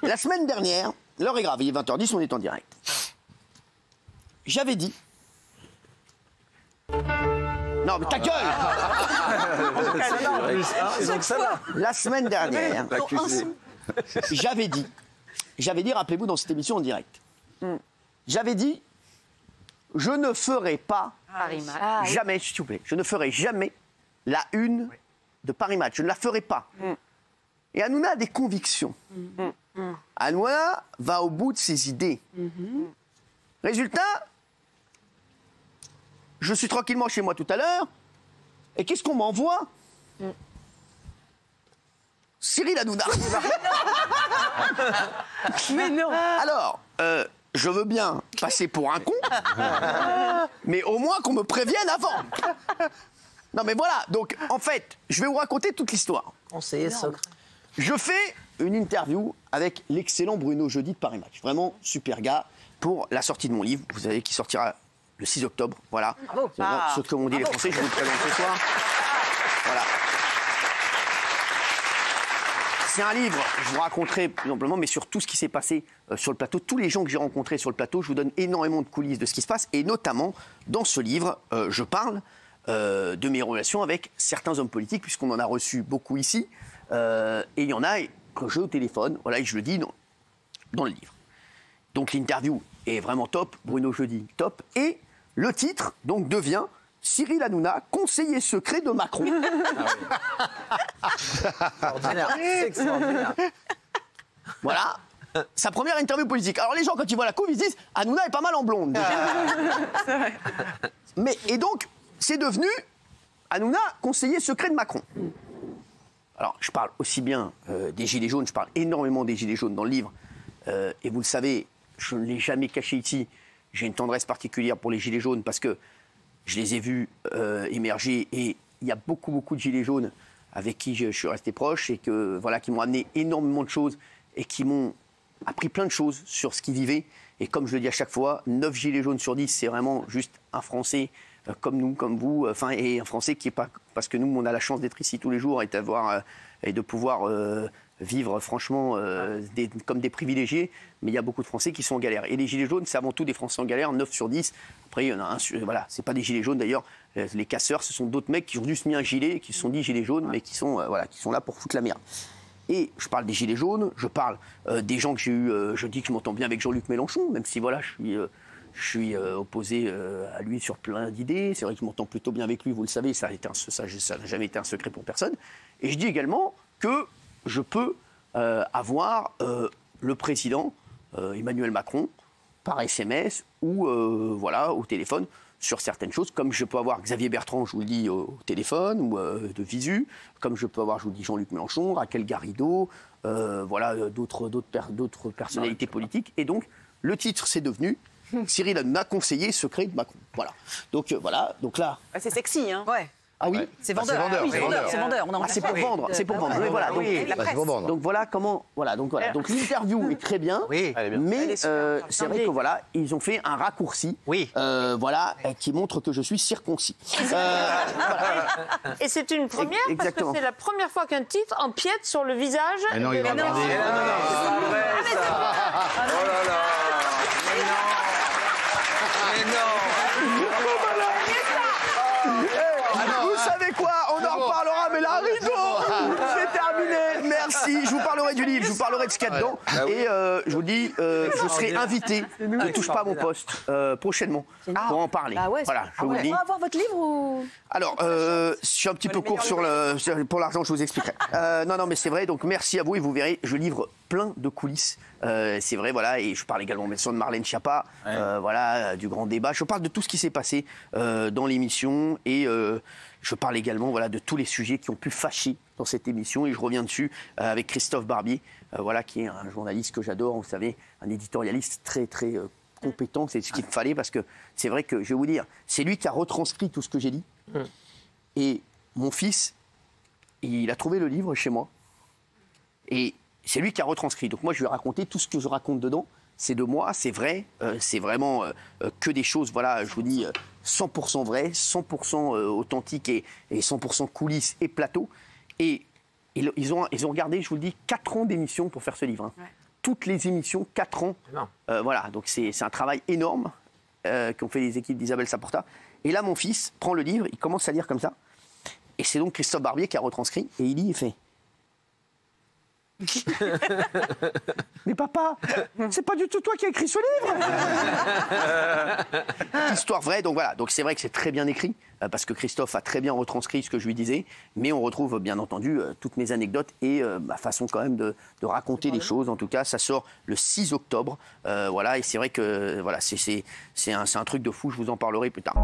La semaine dernière, l'heure est grave, il est 20h10, on est en direct. J'avais dit... Non, mais ta gueule. La semaine dernière, j'avais dit, rappelez-vous, dans cette émission en direct, j'avais dit, je ne ferai pas, jamais, s'il vous plaît, je ne ferai jamais la une de Paris Match. Je ne la ferai pas. Et Hanouna a des convictions. Hanouna va au bout de ses idées. Résultat, je suis tranquillement chez moi tout à l'heure, et qu'est-ce qu'on m'envoie? Cyril Hanouna. Mais non. Alors, je veux bien passer pour un con, mais au moins qu'on me prévienne avant. Non mais voilà, donc en fait, je vais vous raconter toute l'histoire. Conseiller secret. Je fais une interview avec l'excellent Bruno Jeudi de Paris Match. Vraiment super gars pour la sortie de mon livre, vous savez, qui sortira le 6 octobre. Voilà. Ce que m'ont dit les Français, je vous le présente ce soir. Voilà. C'est un livre, je vous raconterai plus amplement, mais sur tout ce qui s'est passé sur le plateau, tous les gens que j'ai rencontrés sur le plateau, je vous donne énormément de coulisses de ce qui se passe, et notamment, dans ce livre, je parle de mes relations avec certains hommes politiques, puisqu'on en a reçu beaucoup ici, et il y en a que j'ai au téléphone, voilà, et je le dis dans le livre. Donc l'interview est vraiment top, Bruno Jeudi, top, et le titre, donc, devient Cyril Hanouna, conseiller secret de Macron. C'est extraordinaire. Voilà, sa première interview politique. Alors les gens, quand ils voient la couve, ils se disent Hanouna est pas mal en blonde. Mais, et donc, c'est devenu Hanouna, conseiller secret de Macron. Alors, je parle aussi bien des Gilets jaunes, je parle énormément des Gilets jaunes dans le livre. Et vous le savez, je ne l'ai jamais caché ici. J'ai une tendresse particulière pour les Gilets jaunes parce que je les ai vus émerger, et il y a beaucoup de Gilets jaunes avec qui je suis resté proche et que, voilà, qui m'ont amené énormément de choses et qui m'ont appris plein de choses sur ce qu'ils vivaient. Et comme je le dis à chaque fois, 9 Gilets jaunes sur 10, c'est vraiment juste un Français comme nous, comme vous, et un Français qui est pas... Parce que nous, on a la chance d'être ici tous les jours et de pouvoir vivre franchement comme des privilégiés, mais il y a beaucoup de Français qui sont en galère. Et les Gilets jaunes, c'est avant tout des Français en galère, 9 sur 10. Après, il y en a un, voilà, c'est pas des Gilets jaunes d'ailleurs, les casseurs, ce sont d'autres mecs qui ont juste mis un gilet, qui se sont dit Gilets jaunes, mais qui sont là pour foutre la merde. Et je parle des Gilets jaunes, je parle des gens que j'ai eu, je dis que je m'entends bien avec Jean-Luc Mélenchon, même si voilà, je suis opposé à lui sur plein d'idées. C'est vrai que je m'entends plutôt bien avec lui, vous le savez, ça n'a jamais été un secret pour personne. Et je dis également que je peux avoir le président Emmanuel Macron par SMS ou voilà, au téléphone sur certaines choses, comme je peux avoir Xavier Bertrand, je vous le dis, au téléphone ou de visu, comme je peux avoir, je vous le dis, Jean-Luc Mélenchon, Raquel Garrido, voilà, d'autres personnalités politiques. Et donc, le titre, c'est devenu Cyril Hanouna, conseiller secret de Macron. Voilà. Donc, voilà. Donc là... C'est sexy, hein. Ouais. Ah oui, c'est vendeur. C'est vendeur. C'est pour vendre. C'est pour vendre. Mais voilà. Donc voilà comment. Voilà. Donc voilà. Donc l'interview est très bien. Oui. Mais c'est vrai que voilà, ils ont fait un raccourci. Oui. Voilà, qui montre que je suis circoncis. Voilà. Et c'est une première parce que c'est la première fois qu'un titre empiète sur le visage. Mais non, il va regarder. Oh là là. Mais non. Vous savez quoi? On en reparlera, mais la rideau, c'est terminé. Merci. Je vous parlerai du livre, je vous parlerai de ce qu'il y a dedans. Et je vous dis, je serai invité, ne touche pas à mon poste, prochainement, pour en parler. Voilà, je vous le dis. On va avoir votre livre ou... Alors, je suis un petit peu court pour l'argent, je vous expliquerai. Non, mais c'est vrai, donc merci à vous, et vous verrez, je livre plein de coulisses. C'est vrai, voilà, et je parle également de Marlène Schiappa, voilà, du grand débat. Je parle de tout ce qui s'est passé dans l'émission, et je parle également, voilà, de tous les sujets qui ont pu fâcher dans cette émission, et je reviens dessus avec Christophe Barbier, voilà, qui est un journaliste que j'adore, vous savez, un éditorialiste très compétent, c'est ce qu'il me fallait, parce que c'est vrai que, je vais vous dire, c'est lui qui a retranscrit tout ce que j'ai dit, et mon fils, il a trouvé le livre chez moi, et c'est lui qui a retranscrit. Donc moi, je lui ai raconté tout ce que je raconte dedans. C'est de moi, c'est vrai, c'est vraiment que des choses, voilà, je vous dis, 100% vrai, 100% authentique et 100% coulisses et plateau. Et ils ont regardé, je vous le dis, 4 ans d'émission pour faire ce livre. Hein. toutes les émissions, 4 ans. Voilà, donc c'est un travail énorme qu'ont fait les équipes d'Isabelle Saporta. Et là, mon fils prend le livre, il commence à lire comme ça. Et c'est donc Christophe Barbier qui a retranscrit. Et il lit, il fait... Mais papa, c'est pas du tout toi qui as écrit ce livre. Histoire vraie, donc voilà. Donc c'est vrai que c'est très bien écrit parce que Christophe a très bien retranscrit ce que je lui disais, mais on retrouve bien entendu toutes mes anecdotes et ma façon quand même de raconter les choses. En tout cas, ça sort le 6 octobre, voilà. Et c'est vrai que voilà, c'est un truc de fou. Je vous en parlerai plus tard.